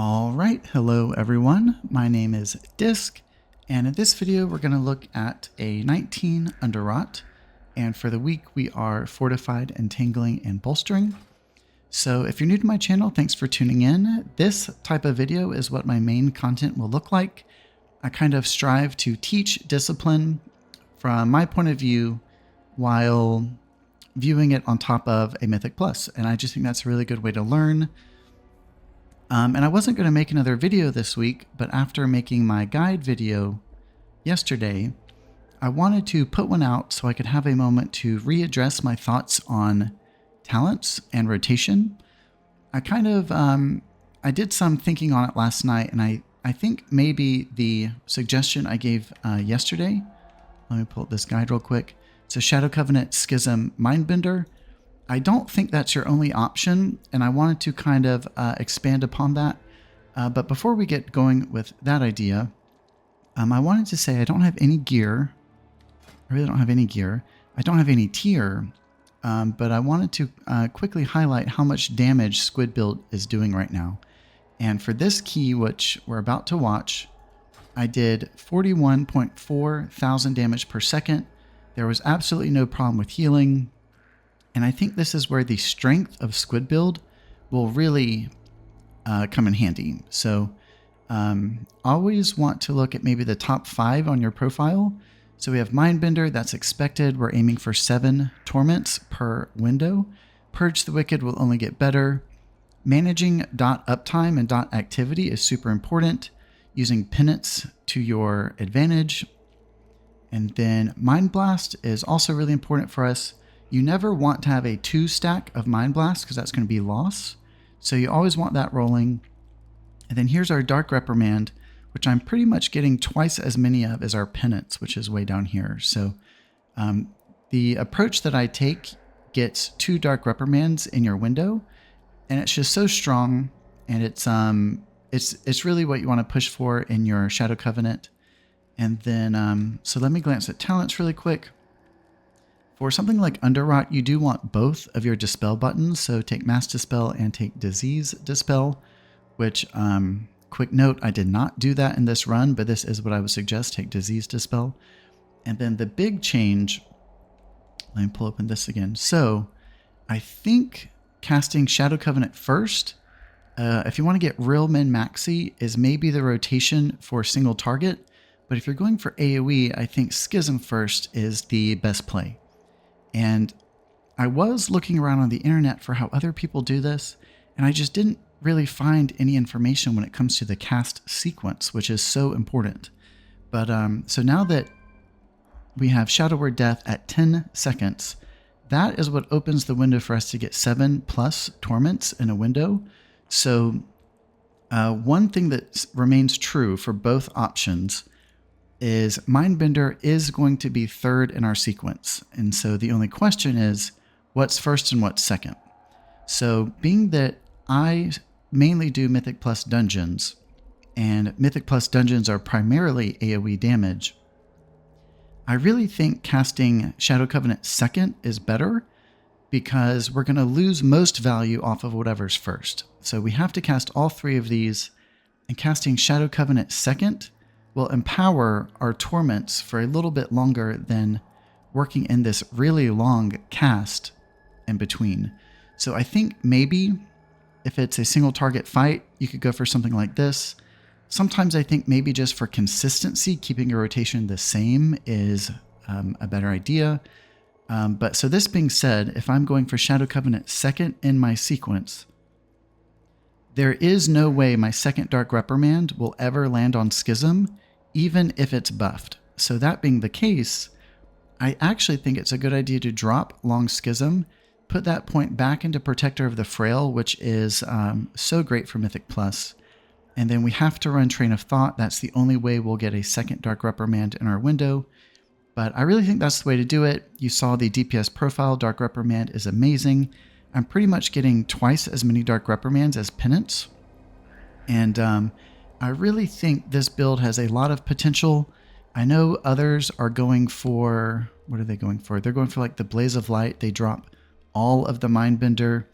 All right, hello everyone. My name is Disc, and in this video we're going to look at a 19 Underrot, and for the week we are Fortified, Entangling, and Bolstering. So if you're new to my channel, thanks for tuning in. This type of video is what my main content will look like. I kind of strive to teach discipline from my point of view while viewing it on top of a Mythic Plus, and I just think that's a really good way to learn. And I wasn't going to make another video this week, but after making my guide video yesterday, I wanted to put one out so I could have a moment to readdress my thoughts on talents and rotation. I kind of, I did some thinking on it last night, and I think maybe the suggestion I gave yesterday, let me pull up this guide real quick. So Shadow Covenant Schism Mindbender. I don't think that's your only option, and I wanted to kind of expand upon that. But before we get going with that idea, I wanted to say I don't have any gear. I really don't have any gear. I don't have any tier, but I wanted to quickly highlight how much damage Squid Build is doing right now. And for this key, which we're about to watch, I did 41.4 thousand damage per second. There was absolutely no problem with healing. And I think this is where the strength of Squid Build will really come in handy. So always want to look at maybe the top 5 on your profile. So we have Mindbender, that's expected. We're aiming for 7 torments per window. Purge the Wicked will only get better. Managing dot uptime and dot activity is super important. Using penance to your advantage. And then Mind Blast is also really important for us. You never want to have a 2 stack of Mind Blast because that's going to be loss. So you always want that rolling. And then here's our Dark Reprimand, which I'm pretty much getting twice as many of as our Penance, which is way down here. So the approach that I take gets 2 Dark Reprimands in your window, and it's just so strong. And it's really what you want to push for in your Shadow Covenant. And then, so let me glance at talents really quick. For something like Underrot, you do want both of your Dispel buttons, so take Mass Dispel and take Disease Dispel, which, quick note, I did not do that in this run, but this is what I would suggest, take Disease Dispel. And then the big change, let me pull open this again. So I think casting Shadow Covenant first, if you want to get real min-maxy, is maybe the rotation for single target, but if you're going for AoE, I think Schism first is the best play. And I was looking around on the internet for how other people do this, and I just didn't really find any information when it comes to the cast sequence, which is so important. But so now that we have Shadow Word Death at 10 seconds, that is what opens the window for us to get 7+ torments in a window. So one thing that remains true for both options is Mindbender is going to be 3rd in our sequence. And so the only question is, what's first and what's second? So being that I mainly do Mythic Plus dungeons, and Mythic Plus dungeons are primarily AoE damage, I really think casting Shadow Covenant second is better because we're going to lose most value off of whatever's first. So we have to cast all 3 of these, and casting Shadow Covenant second will empower our torments for a little bit longer than working in this really long cast in between. So I think maybe if it's a single target fight, you could go for something like this. Sometimes I think maybe just for consistency, keeping your rotation the same is a better idea. But so this being said, if I'm going for Shadow Covenant second in my sequence, there is no way my second Dark Reprimand will ever land on Schism, even if it's buffed. So that being the case, I actually think it's a good idea to drop Long Schism, put that point back into Protector of the Frail, which is so great for Mythic Plus. And then we have to run Train of Thought. That's the only way we'll get a second Dark Reprimand in our window. But I really think that's the way to do it. You saw the DPS profile. Dark Reprimand is amazing. I'm pretty much getting twice as many Dark Reprimands as Penance. And I really think this build has a lot of potential. I know others are going for, what are they going for? They're going for like the Blaze of Light. They drop all of the Mindbender.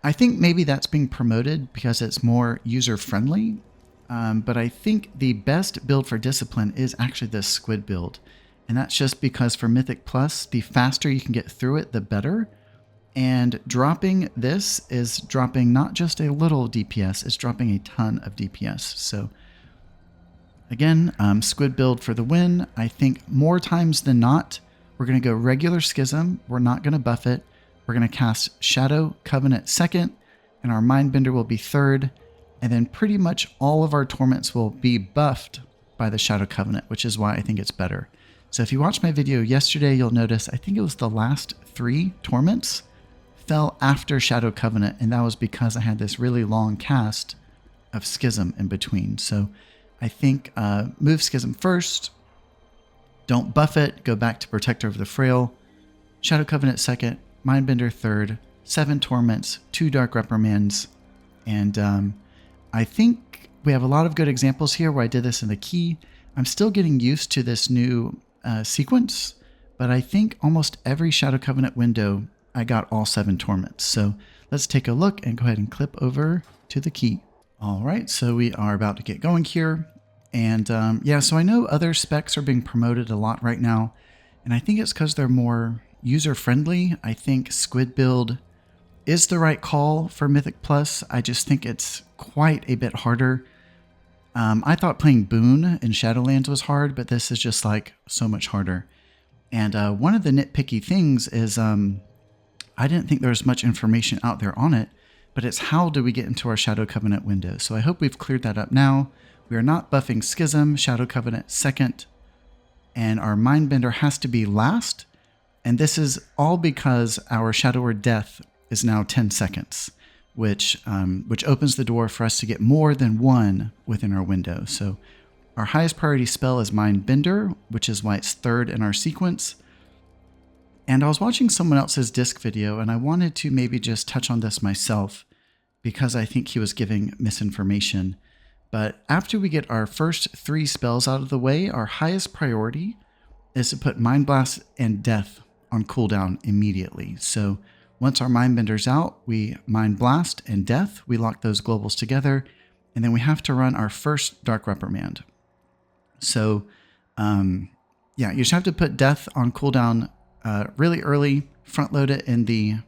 I think maybe that's being promoted because it's more user-friendly, but I think the best build for Discipline is actually the Squid build. And that's just because for Mythic Plus, the faster you can get through it, the better. And dropping this is dropping not just a little DPS, it's dropping a ton of DPS. So again, Squid build for the win. I think more times than not, we're going to go regular Schism. We're not going to buff it. We're going to cast Shadow Covenant second, and our Mindbender will be third. And then pretty much all of our torments will be buffed by the Shadow Covenant, which is why I think it's better. So if you watched my video yesterday, you'll notice I think it was the last 3 torments fell after Shadow Covenant, and that was because I had this really long cast of Schism in between. So I think move Schism first, don't buff it, go back to Protector of the Frail, Shadow Covenant second, Mindbender third, 7 torments, 2 Dark Reprimands, and I think we have a lot of good examples here where I did this in the key. I'm still getting used to this new sequence, but I think almost every Shadow Covenant window I got all 7 torments. So let's take a look and go ahead and clip over to the key. All right, so we are about to get going here. And yeah, so I know other specs are being promoted a lot right now, and I think it's because they're more user-friendly. I think Squid build is the right call for Mythic Plus. I just think it's quite a bit harder. I thought playing Boon in Shadowlands was hard, but this is just like so much harder. And one of the nitpicky things is I didn't think there was much information out there on it, but it's how do we get into our Shadow Covenant window. So I hope we've cleared that up now. We are not buffing Schism, Shadow Covenant second, and our Mindbender has to be last. And this is all because our Shadow Word Death is now 10 seconds, which opens the door for us to get more than 1 within our window. So our highest priority spell is Mindbender, which is why it's 3rd in our sequence. And I was watching someone else's disc video, and I wanted to maybe just touch on this myself because I think he was giving misinformation. But after we get our first 3 spells out of the way, our highest priority is to put Mind Blast and Death on cooldown immediately. So once our Mindbender's out, we Mind Blast and Death. We lock those globals together, and then we have to run our first Dark Reprimand. So yeah, you just have to put Death on cooldown really early, front load it in the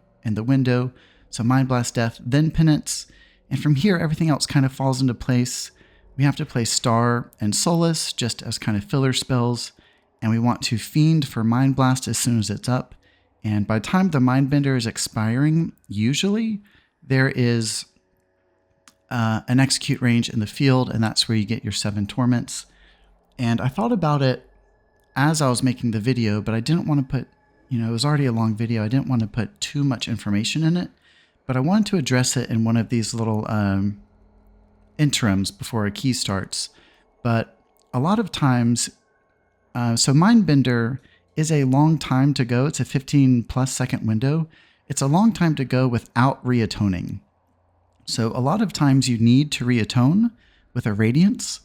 window. So Mind Blast, Death, then Penance. And from here, everything else kind of falls into place. We have to play Star and Solace just as kind of filler spells. And we want to Fiend for Mind Blast as soon as it's up. And by the time the Mindbender is expiring, usually there is an execute range in the field, and that's where you get your 7 torments. And I thought about it as I was making the video, but I didn't want to put, it was already a long video. I didn't want to put too much information in it, but I wanted to address it in one of these little interims before a key starts. But a lot of times, so Mindbender is a long time to go. It's a 15+ second window. It's a long time to go without reatoning. So a lot of times you need to reatone with a Radiance,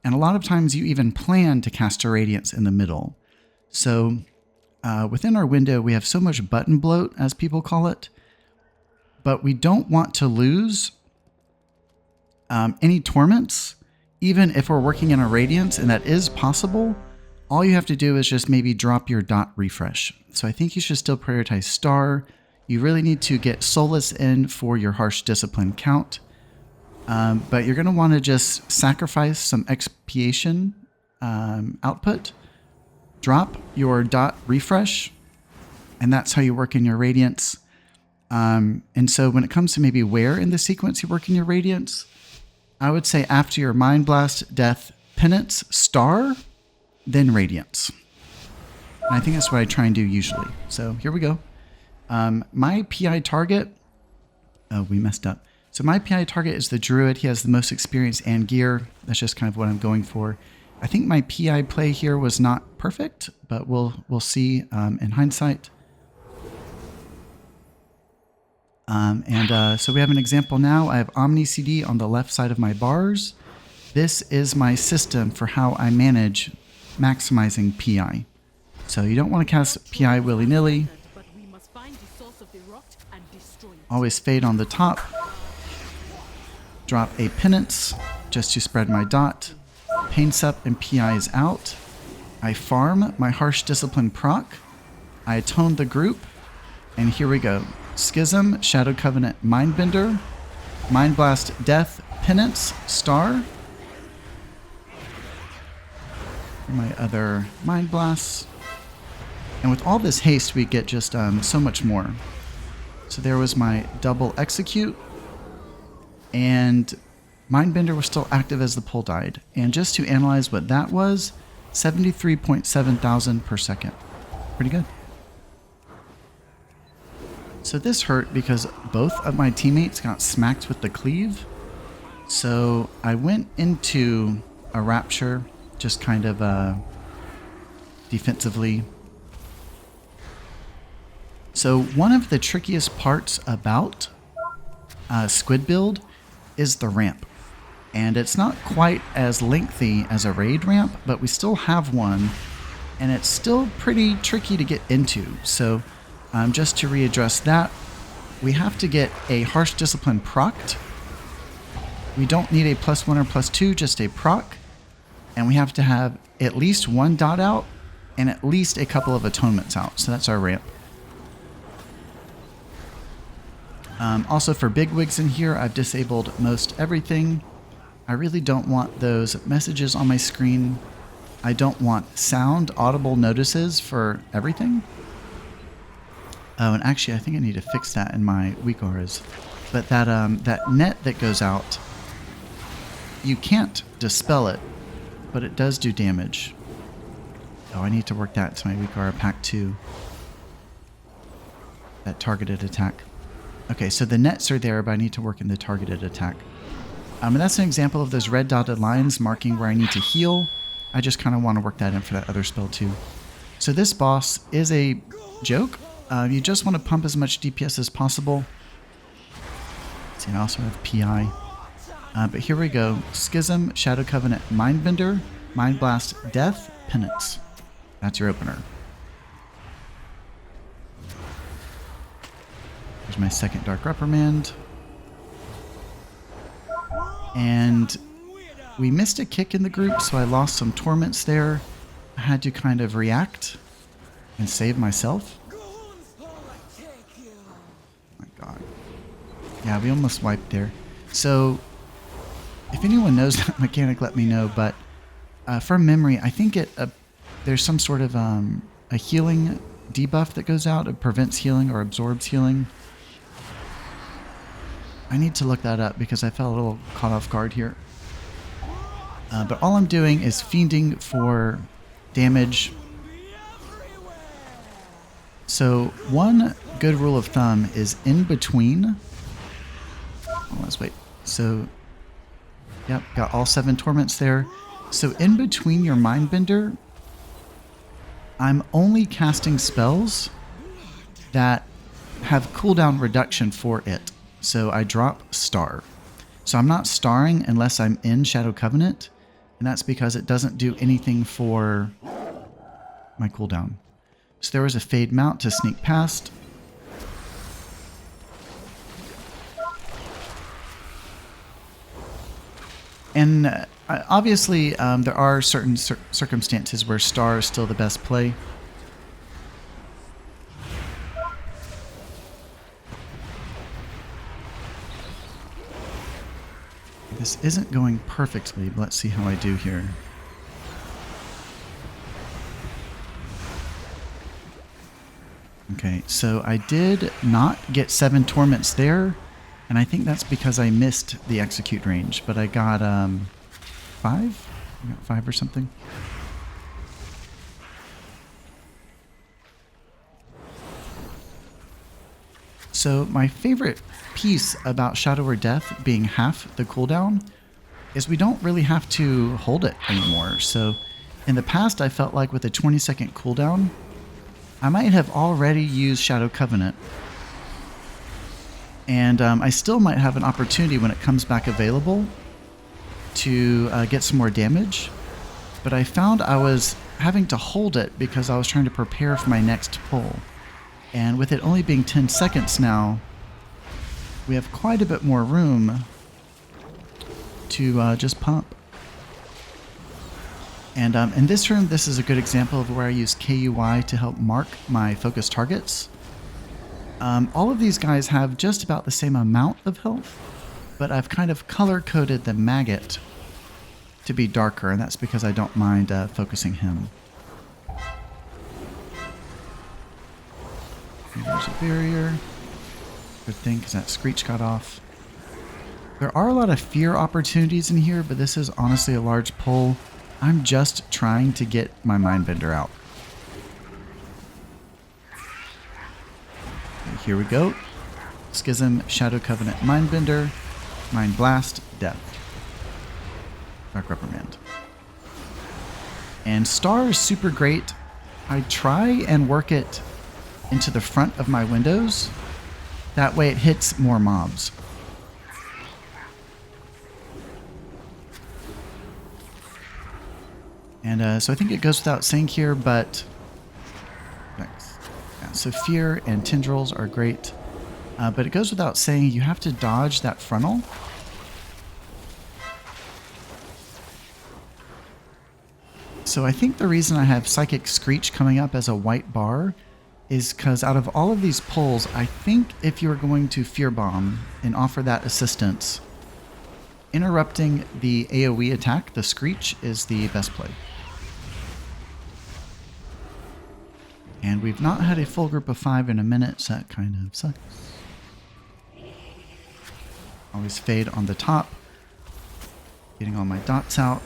and a lot of times you even plan to cast a Radiance in the middle. So within our window, we have so much button bloat, as people call it, but we don't want to lose any torments, even if we're working in a Radiance, and that is possible. All you have to do is just maybe drop your dot refresh. So I think you should still prioritize Star. You really need to get Solace in for your Harsh Discipline count. But you're going to want to just sacrifice some expiation output. Drop your dot refresh. And that's how you work in your Radiance. And so when it comes to maybe where in the sequence you work in your Radiance, I would say after your Mind Blast, Death, Penance, Star, then Radiance. And I think that's what I try and do usually. So here we go. My PI target, oh, we messed up. So my PI target is the Druid. He has the most experience and gear. That's just kind of what I'm going for. I think my PI play here was not perfect, but we'll see in hindsight. So we have an example now. I have OmniCD on the left side of my bars. This is my system for how I manage maximizing PI. So you don't want to cast PI willy-nilly. Always fade on the top. Drop a penance just to spread my dot. Pain Sup and PI is out. I farm my Harsh Discipline proc. I atone the group. And here we go. Schism, Shadow Covenant, Mindbender, Mind Blast, Death, Penance, Star. My other Mind Blasts. And with all this haste, we get just so much more. So there was my double execute. And Mindbender was still active as the pull died. And just to analyze what that was, 73.7 thousand per second. Pretty good. So this hurt because both of my teammates got smacked with the cleave. So I went into a Rapture, just kind of defensively. So one of the trickiest parts about Squid build is the ramp. And it's not quite as lengthy as a raid ramp, but we still have one. And it's still pretty tricky to get into. So just to readdress that, we have to get a Harsh Discipline procced. We don't need a +1 or +2, just a proc. And we have to have at least one dot out and at least a couple of atonements out. So that's our ramp. Also for bigwigs in here, I've disabled most everything. I really don't want those messages on my screen. I don't want sound audible notices for everything. Oh, and actually I think I need to fix that in my weak auras. But that net that goes out, you can't dispel it, but it does do damage. Oh, I need to work that to my weak aura pack 2. That targeted attack. Okay, so the nets are there, but I need to work in the targeted attack. And that's an example of those red dotted lines marking where I need to heal. I just kind of want to work that in for that other spell too. So this boss is a joke. You just want to pump as much DPS as possible. See, I also have PI. But here we go. Schism, Shadow Covenant, Mindbender, Mind Blast, Death, Penance. That's your opener. There's my second Dark Reprimand. And we missed a kick in the group, so I lost some torments there. I had to kind of react and save myself. Oh my god. Yeah, we almost wiped there. So, if anyone knows that mechanic, let me know. But from memory, I think there's some sort of a healing debuff that goes out. It prevents healing or absorbs healing. I need to look that up because I felt a little caught off guard here. But all I'm doing is fiending for damage. So one good rule of thumb is in between. Oh, let's wait. So, yep, got all 7 torments there. So in between your Mindbender, I'm only casting spells that have cooldown reduction for it. So I drop Star. So I'm not starring unless I'm in Shadow Covenant, and that's because it doesn't do anything for my cooldown. So there was a Fade Mount to sneak past. And obviously there are certain circumstances where Star is still the best play. This isn't going perfectly, but let's see how I do here. Okay, so I did not get 7 torments there, and I think that's because I missed the execute range, but I got 5? I got 5 or something. So my favorite piece about Shadow or Death being half the cooldown is we don't really have to hold it anymore. So in the past, I felt like with a 20-second cooldown, I might have already used Shadow Covenant. And I still might have an opportunity when it comes back available to get some more damage. But I found I was having to hold it because I was trying to prepare for my next pull. And with it only being 10 seconds now, we have quite a bit more room to just pump. And in this room, this is a good example of where I use KUI to help mark my focus targets. All of these guys have just about the same amount of health, but I've kind of color-coded the maggot to be darker, and that's because I don't mind focusing him. And there's a barrier. Good thing, because that screech got off. There are a lot of fear opportunities in here, but this is honestly a large pull. I'm just trying to get my Mindbender out. Okay, here we go. Schism, Shadow Covenant, Mindbender, Mind Blast, Death. Dark Reprimand. And Star is super great. I try and work it into the front of my windows. That way it hits more mobs. And so I think it goes without saying here, but yeah, so Fear and Tendrils are great, but it goes without saying you have to dodge that frontal. So I think the reason I have Psychic Screech coming up as a white bar is because out of all of these pulls, I think if you're going to Fear Bomb and offer that assistance, interrupting the AoE attack, the Screech, is the best play. And we've not had a full group of 5 in a minute, so that kind of sucks. Always fade on the top. Getting all my dots out.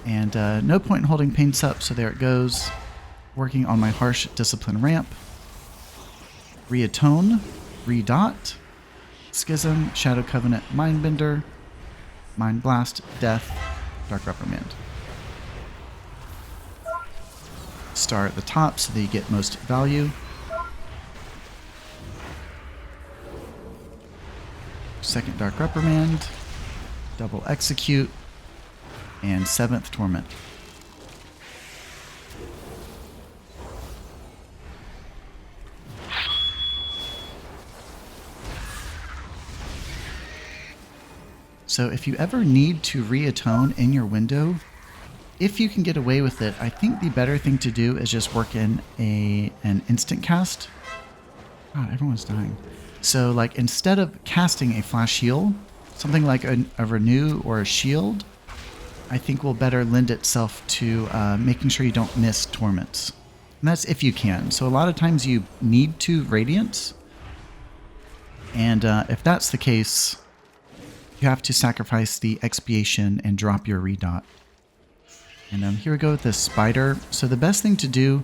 And no point in holding paints up, so there it goes. Working on my Harsh Discipline ramp. Reatone, Redot, Schism, Shadow Covenant, Mindbender, Mind Blast, Death, Dark Reprimand. Star at the top so that you get most value. Second Dark Reprimand, double Execute, and 7th Torment. So if you ever need to reatone in your window, if you can get away with it, I think the better thing to do is just work in an instant cast. God, everyone's dying. So like instead of casting a flash heal, something like a renew or a shield, I think will better lend itself to making sure you don't miss torments. And that's if you can. So a lot of times you need to radiance. And if that's the case, you have to sacrifice the expiation and drop your redot. And here we go with this spider. So the best thing to do,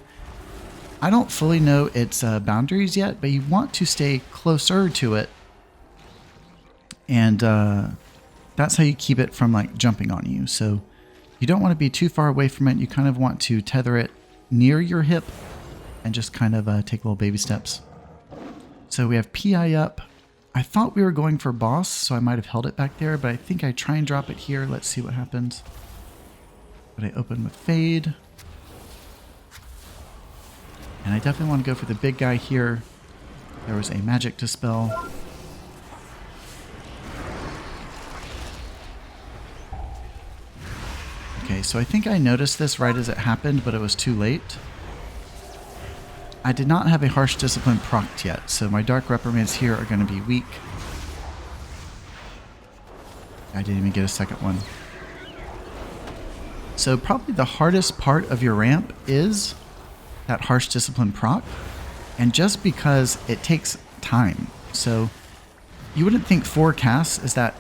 I don't fully know its boundaries yet, but you want to stay closer to it. And that's how you keep it from like jumping on you. So you don't want to be too far away from it. You kind of want to tether it near your hip and just kind of take little baby steps. So we have PI up. I thought we were going for boss, so I might have held it back there, but I think I try and drop it here. Let's see what happens. But I open with Fade. And I definitely want to go for the big guy here. There was a magic dispel. Okay, so I think I noticed this right as it happened, but it was too late. I did not have a Harsh Discipline procced yet, so my Dark Reprimands here are going to be weak. I didn't even get a second one. So probably the hardest part of your ramp is that Harsh Discipline proc, and just because it takes time. So you wouldn't think 4 casts is that,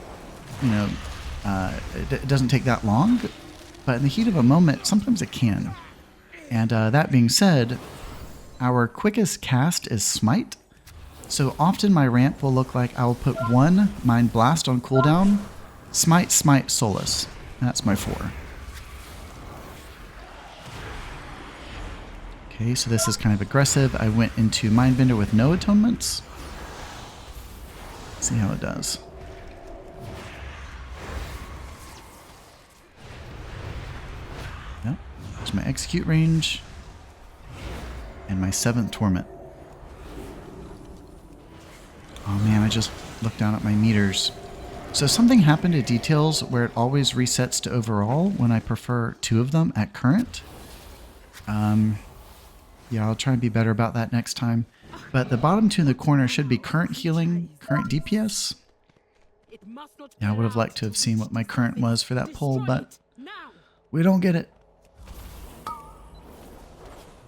you know, it doesn't take that long, but in the heat of a moment, sometimes it can. And that being said, our quickest cast is Smite. So often my ramp will look like I will put 1 Mind Blast on cooldown, Smite, Smite, Solace. And that's my 4. Okay, so this is kind of aggressive. I went into Mindbender with no atonements. Let's see how it does. Yep, there's my execute range. And my 7th Torment. Oh man, I just looked down at my meters. So something happened to details where it always resets to overall when I prefer 2 of them at current. Yeah, I'll try and be better about that next time. But the bottom 2 in the corner should be current healing, current DPS. Yeah, I would have liked to have seen what my current was for that pull, but we don't get it.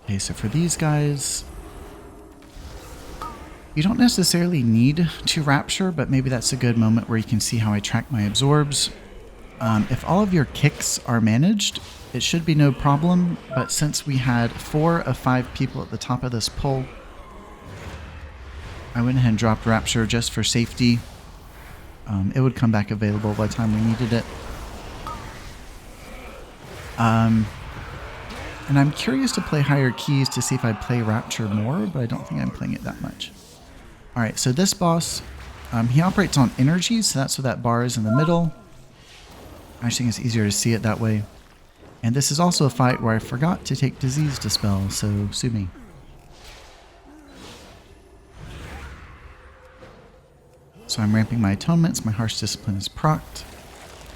Okay, so for these guys, you don't necessarily need to Rapture, but maybe that's a good moment where you can see how I track my absorbs. If all of your kicks are managed, it should be no problem, but since we had 4 of 5 people at the top of this pull, I went ahead and dropped Rapture just for safety. It would come back available by the time we needed it. And I'm curious to play higher keys to see if I play Rapture more, but I don't think I'm playing it that much. Alright, so this boss, he operates on energy, so that's what that bar is in the middle. I just think it's easier to see it that way. And this is also a fight where I forgot to take Disease Dispel, so sue me. So I'm ramping my atonements, my Harsh Discipline is procced.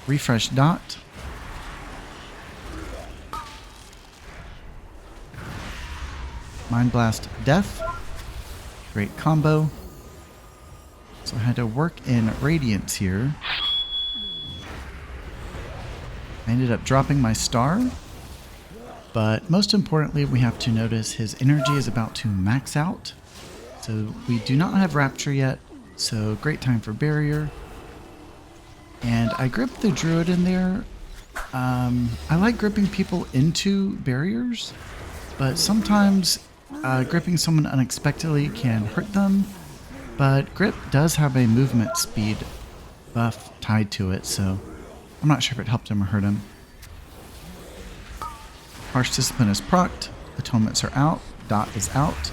Refresh Dot. Mind Blast Death. Great combo. So I had to work in Radiance here. I ended up dropping my star. But most importantly, we have to notice his energy is about to max out. So we do not have Rapture yet. So great time for Barrier. And I gripped the Druid in there. I like gripping people into barriers, but sometimes gripping someone unexpectedly can hurt them. But grip does have a movement speed buff tied to it, so I'm not sure if it helped him or hurt him. Harsh Discipline is procced, atonements are out, Dot is out,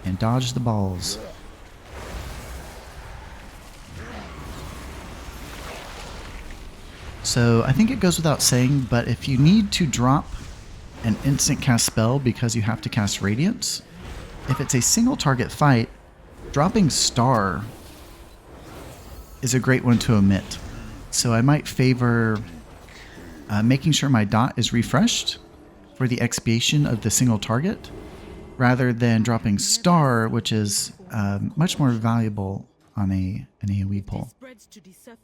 and dodge the balls. So I think it goes without saying, but if you need to drop an instant cast spell because you have to cast Radiance, if it's a single target fight, dropping Star is a great one to omit. So I might favor making sure my Dot is refreshed for the expiation of the single target, rather than dropping Star, which is much more valuable on an AoE pull.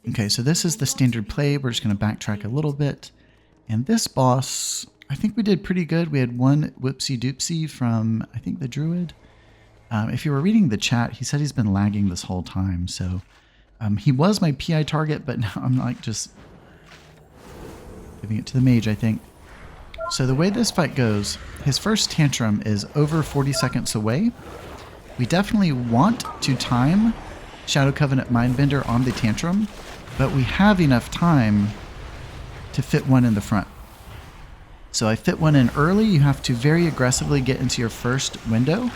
Okay, so this is the standard play. We're just going to backtrack a little bit. And this boss, I think we did pretty good. We had one whoopsie doopsie from, I think, the Druid. If you were reading the chat, he said he's been lagging this whole time. So he was my PI target, but now I'm like just giving it to the mage, I think. So the way this fight goes, his first tantrum is over 40 seconds away. We definitely want to time Shadow Covenant Mindbender on the tantrum, but we have enough time to fit one in the front. So I fit one in early. You have to very aggressively get into your first window,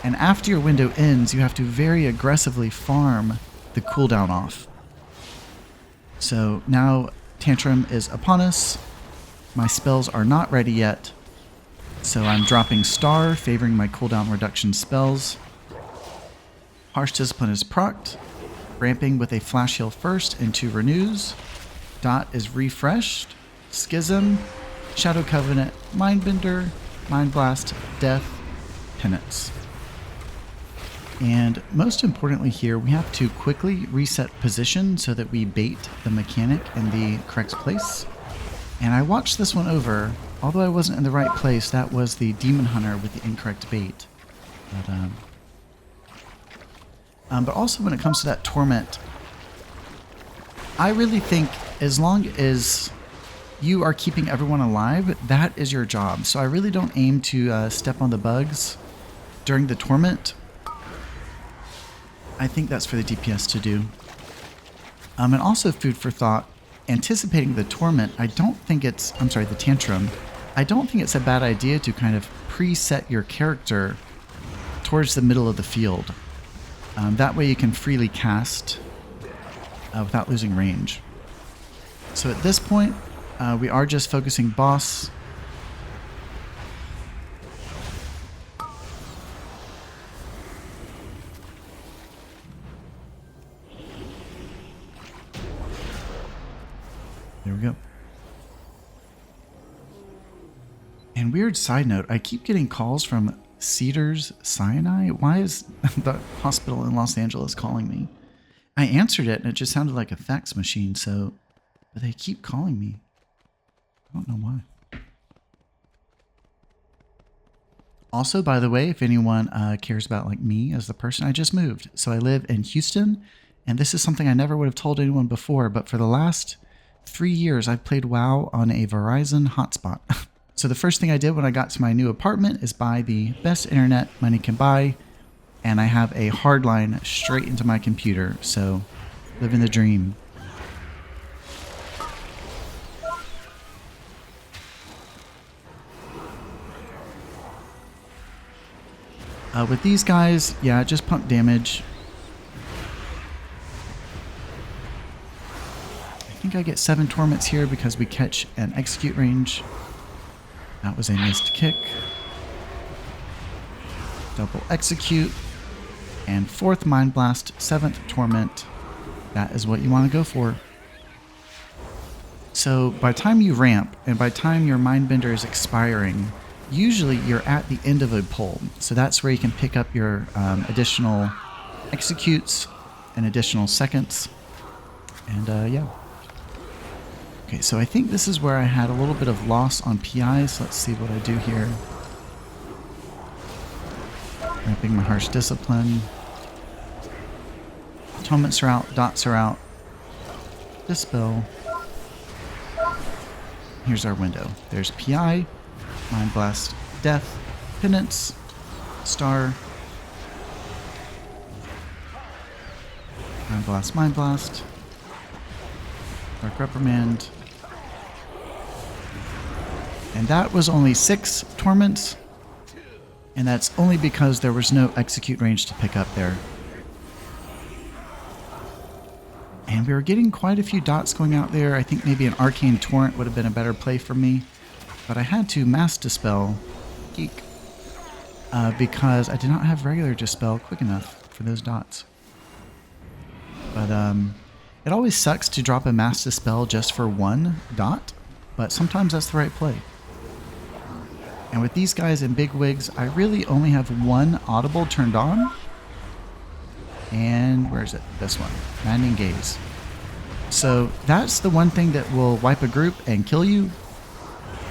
and after your window ends, you have to very aggressively farm the cooldown off. So now tantrum is upon us. My spells are not ready yet, so I'm dropping Star, favoring my cooldown reduction spells. Harsh Discipline is procced, ramping with a Flash Heal first into Renews. Dot is refreshed. Schism, Shadow Covenant, Mindbender, Mind Blast, Death, Penance. And most importantly here, we have to quickly reset position so that we bait the mechanic in the correct place. And I watched this one over. Although I wasn't in the right place, that was the Demon Hunter with the incorrect bait. But also when it comes to that Torment, I really think as long as you are keeping everyone alive, that is your job. So I really don't aim to step on the bugs during the Torment. I think that's for the DPS to do. And also food for thought, anticipating the Torment, the Tantrum, I don't think it's a bad idea to kind of preset your character towards the middle of the field. That way you can freely cast without losing range. So at this point, we are just focusing boss. There we go. And weird side note, I keep getting calls from Cedars Sinai. Why is the hospital in Los Angeles calling me? I answered it and it just sounded like a fax machine, so... But they keep calling me. I don't know why. Also, by the way, if anyone cares about like me as the person, I just moved. So I live in Houston, and this is something I never would have told anyone before, but for the last 3 years, I've played WoW on a Verizon hotspot. So the first thing I did when I got to my new apartment is buy the best internet money can buy, and I have a hard line straight into my computer, so living the dream. With these guys, yeah, just pump damage. I think I get 7 torments here because we catch an execute range. That was a missed kick. Double execute. And 4th Mind Blast, 7th Torment. That is what you want to go for. So by the time you ramp, and by the time your Mindbender is expiring, usually you're at the end of a pull. So that's where you can pick up your additional executes and additional seconds. And yeah. Okay, so I think this is where I had a little bit of loss on PIs. Let's see what I do here. Ramping my Harsh Discipline. Atonements are out, dots are out. Dispel. Here's our window. There's PI, Mind Blast, Death, Penance, Star, Mind Blast, Dark Reprimand. And that was only 6 torments, and that's only because there was no execute range to pick up there. And we were getting quite a few dots going out there. I think maybe an Arcane Torrent would have been a better play for me, but I had to Mass Dispel, geek, because I did not have regular Dispel quick enough for those dots. But it always sucks to drop a Mass Dispel just for 1 dot, but sometimes that's the right play. And with these guys in big wigs, I really only have 1 audible turned on. And where is it? This one. Maddening Gaze. So that's the one thing that will wipe a group and kill you.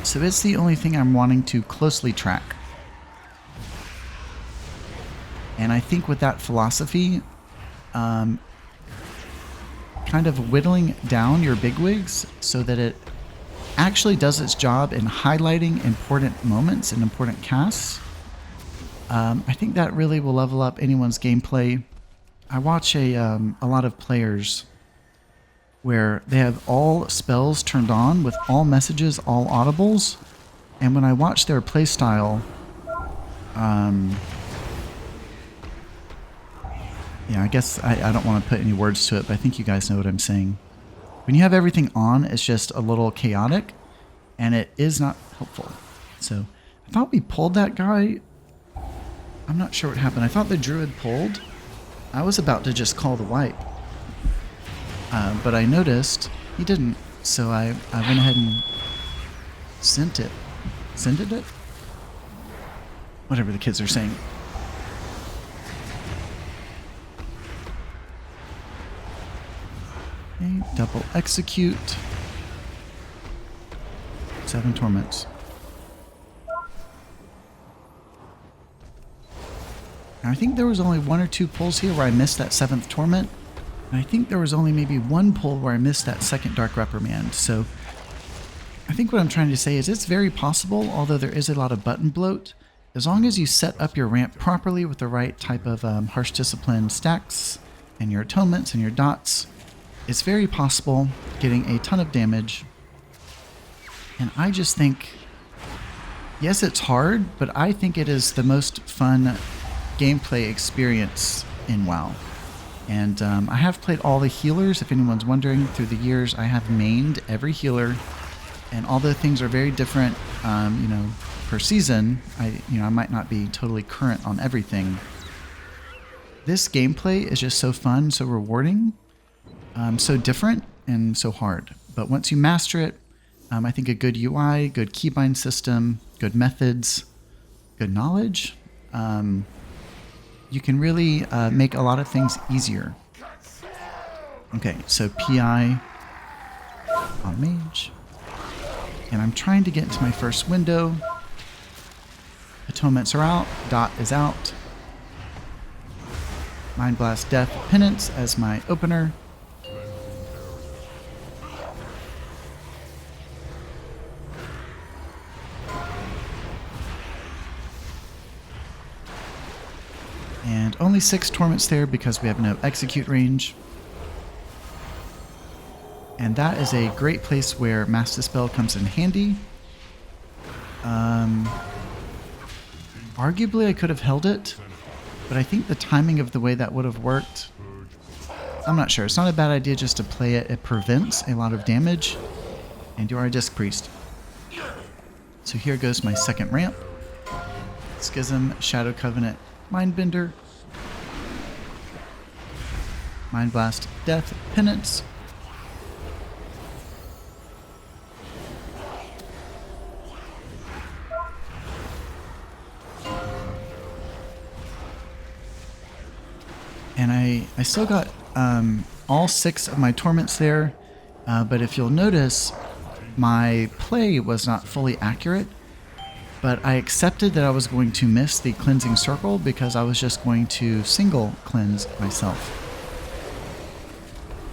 So it's the only thing I'm wanting to closely track. And I think with that philosophy, kind of whittling down your bigwigs so that it actually does its job in highlighting important moments and important casts. I think that really will level up anyone's gameplay. I watch a lot of players where they have all spells turned on with all messages, all audibles, and when I watch their playstyle, yeah, I guess I don't want to put any words to it, but I think you guys know what I'm saying. When you have everything on, it's just a little chaotic, and it is not helpful. So I thought we pulled that guy. I'm not sure what happened. I thought the druid pulled. I was about to just call the wipe, but I noticed he didn't, so I went ahead and sent it. Sended it? Whatever the kids are saying. Okay, double execute. 7 torments. Now, I think there was only 1 or 2 pulls here where I missed that 7th torment. And I think there was only maybe 1 pull where I missed that 2nd Dark Reprimand. So I think what I'm trying to say is it's very possible, although there is a lot of button bloat, as long as you set up your ramp properly with the right type of Harsh Discipline stacks and your atonements and your dots, it's very possible getting a ton of damage. And I just think, yes, it's hard, but I think it is the most fun gameplay experience in WoW. And I have played all the healers. If anyone's wondering, through the years I have mained every healer, and although things are very different, you know, per season, I might not be totally current on everything. This gameplay is just so fun, so rewarding, so different, and so hard. But once you master it, I think a good UI, good keybind system, good methods, good knowledge, you can really make a lot of things easier. Okay, so PI on mage. And I'm trying to get into my first window. Atonements are out. Dot is out. Mind Blast Death Penance as my opener. And only 6 torments there because we have no execute range. And that is a great place where Mass Dispel comes in handy. Arguably I could have held it, but I think the timing of the way that would have worked, I'm not sure. It's not a bad idea just to play it. It prevents a lot of damage. And you are a Disc Priest. So here goes my second ramp. Schism, Shadow Covenant, Mindbender, Mind Blast, Death, Penance. And I still got all 6 of my torments there, but if you'll notice, my play was not fully accurate, but I accepted that I was going to miss the cleansing circle because I was just going to single cleanse myself.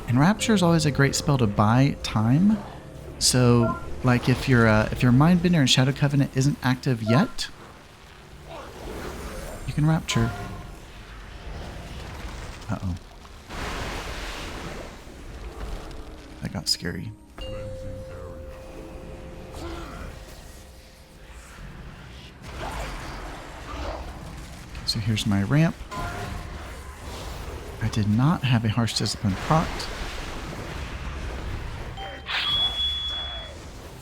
And Rapture is always a great spell to buy time. So, like if your Mindbender and Shadow Covenant isn't active yet, you can Rapture. Uh-oh. That got scary. So here's my ramp. I did not have a Harsh Discipline procced.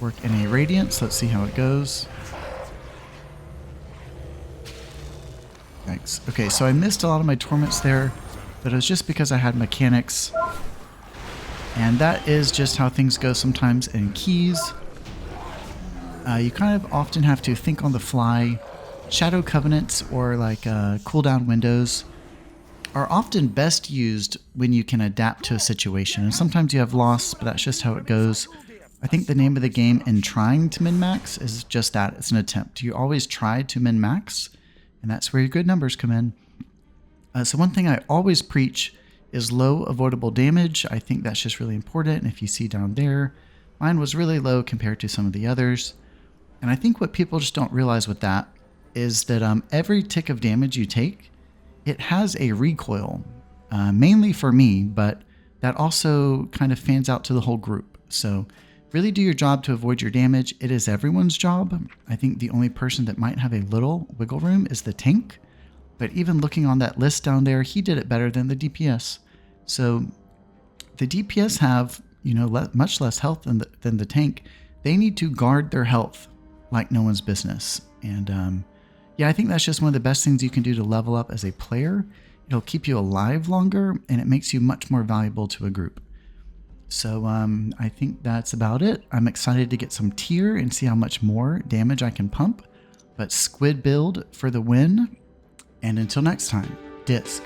Work in a Radiance. Let's see how it goes. Thanks. Okay, so I missed a lot of my torments there, but it was just because I had mechanics. And that is just how things go sometimes in keys. You kind of often have to think on the fly. Shadow Covenants or like cooldown windows are often best used when you can adapt to a situation. And sometimes you have loss, but that's just how it goes. I think the name of the game in trying to min-max is just that. It's an attempt. You always try to min-max, and that's where your good numbers come in. So one thing I always preach is low avoidable damage. I think that's just really important. And if you see down there, mine was really low compared to some of the others. And I think what people just don't realize with that is that every tick of damage you take, it has a recoil, mainly for me, but that also kind of fans out to the whole group. So really do your job to avoid your damage. It is everyone's job. I think the only person that might have a little wiggle room is the tank. But even looking on that list down there, he did it better than the DPS. So the DPS have, you know, much less health than the tank. They need to guard their health like no one's business. And yeah, I think that's just one of the best things you can do to level up as a player. It'll keep you alive longer, and it makes you much more valuable to a group. So I think that's about it. I'm excited to get some tier and see how much more damage I can pump. But Squid build for the win. And until next time, Disc.